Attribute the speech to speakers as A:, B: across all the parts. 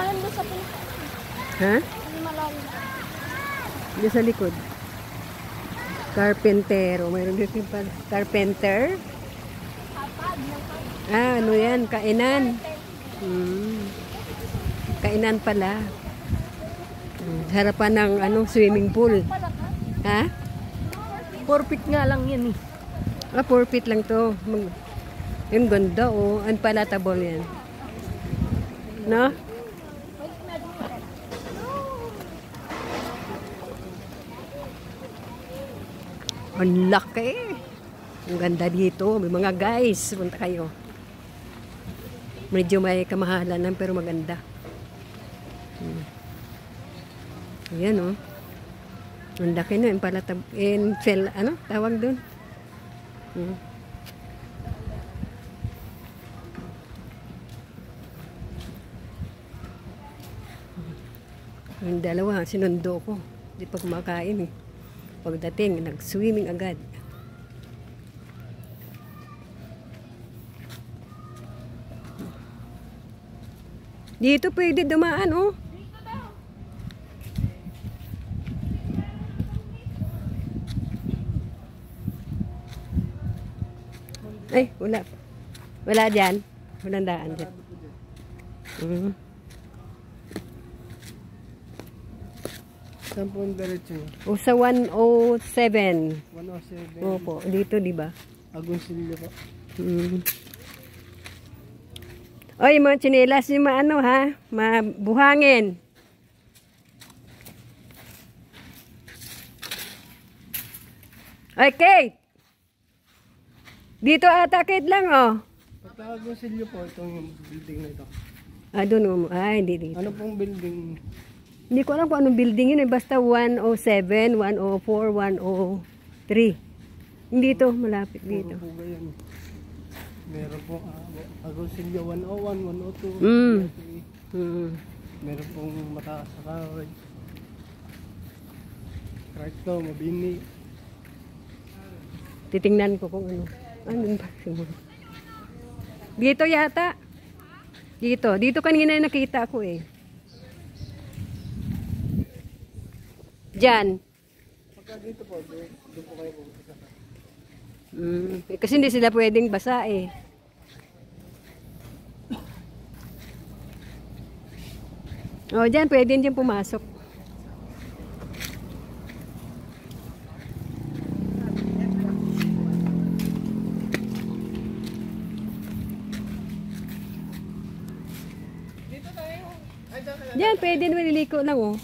A: malalim doon sa pinto.
B: Ha?
A: Hindi malalim.
B: Diyan sa likod. Carpentero. Mayroon dito pa. Carpenter. Ah, ano yan? Kainan. Kainan pala. Harapan ng swimming pool. Ha?
A: 4 feet nga lang yan eh.
B: Ah, 4 feet lang to. Yung ganda oh. Unpalatable yan. No? Ang laki. Ang ganda dito. May mga guys. Punta kayo. Medyo may kamahalan lang pero maganda. Ayan oh. Ang laki na. Ano? Tawag doon. Yung dalawa, sinundo ko. Di pa kumakain eh. Pagdating, nag-swimming agad. Dito pwede dumaan oh. Ay, wala. Wala dyan. Walang daan dyan.
C: Saan po ang diretso?
B: O sa 107.
C: 107.
B: Opo, dito di ba?
C: Agoncillo po.
B: Oy, mga tsinelas yung maano ha? Mabuhangin. Oy, Kate! Dito ata, Kate lang oh.
C: Pagka Agoncillo po, itong building na ito.
B: Ah, doon. Ay, hindi dito.
C: Ano pong building?
B: Hindi ko alam kung anong building yun. Basta 107, 104, 103. Hindi ito, malapit dito.
C: Puro po ganyan. Meron po Agoncillo 101, 102, 103. Meron pong mataas sa coverage. Recto, mabini.
B: Titingnan ko kung ano. Ano ba? Dito yata. Dito kanina nakita ko eh. Diyan.
C: Pagka dito po, doon po kayo pupunta.
B: Kasi hindi sila pwedeng basa eh. Oh, diyan pwedeng diyan pumasok. Diyan pwede nililiko lang oh.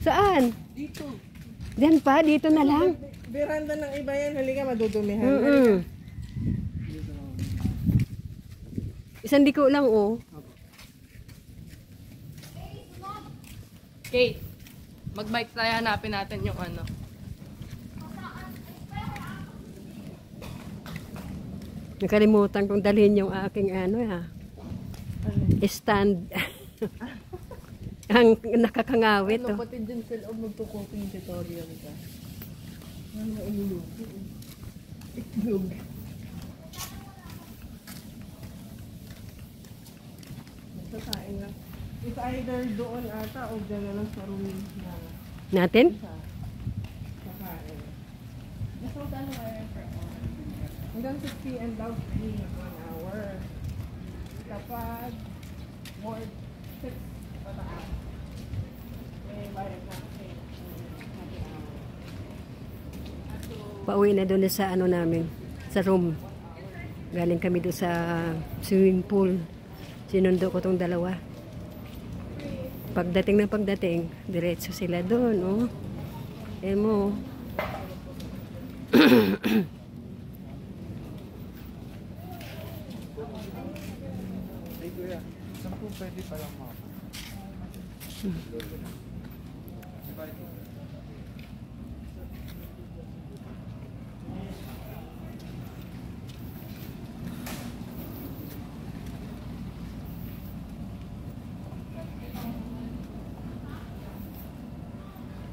B: Saan?
C: Dito.
B: Diyan pa, dito na lang.
C: Veranda ng iba yan, halika madudumihan.
B: Isang liko lang oh.
A: Kate, mag-bike tayo, hanapin natin yung ano.
B: Nakalimutan kong dalhin yung aking stand. Ang nakakangawit oh.
C: Pati dyan sa loob magtukoking tutorial ka. Ano ilog? Itlog. Sasain lang. It's either doon ata o dyan na lang sa room na
B: Natin?
C: sakain. Gusto ko tayo kaya per hour. Hanggang 6 p.m. daw free na 1 hour. Kapag more 6 pataas, may bayad na kasi happy hour.
B: Pauwi na doon sa namin, sa room. Galing kami doon sa swimming pool. Sinundo ko tong dalawa. Pagdating, diretso sila doon, oh. Mo.
C: Hey kuya, saan po pwede palang mga?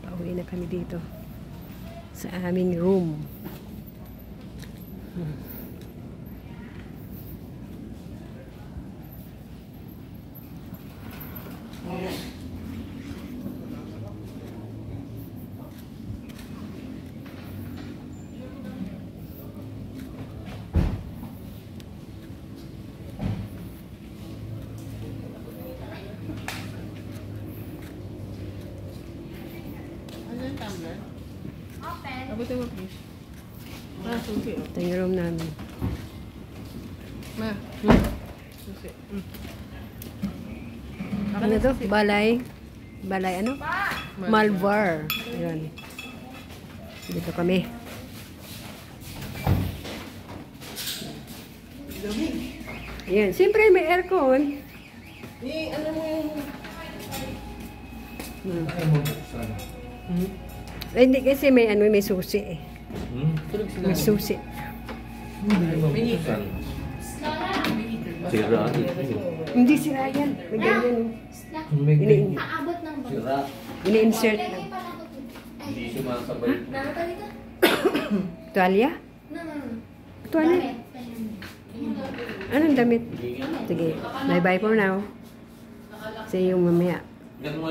B: Pauwi na kami dito sa aming room.
C: Abutin mo, please. Susi.
B: Ito yung room namin.
C: Ma. Susi.
B: Ano to? Balay. Balay ano? Malvar. Ayan. Dito kami. Ayan. Siyempre may aircon.
C: Ano mo yung...
D: Ay mo buksan.
B: Ay, hindi kasi may ano, may susi eh. May susi.
D: Ay mo buksan. Sira.
B: Hindi sila yan. May ganyan.
D: May
B: Ini-
E: Aabot ng bag.
D: sira.
B: Ini-insert.
E: Lagay pa lang ito.
D: Hindi sumasabay.
E: Naruto dito?
B: Tuwalya?
E: No.
B: Tuwalya?
E: Damit.
B: Anong damit? Sige. Bye-bye for now. See you mamaya.
D: Yan mo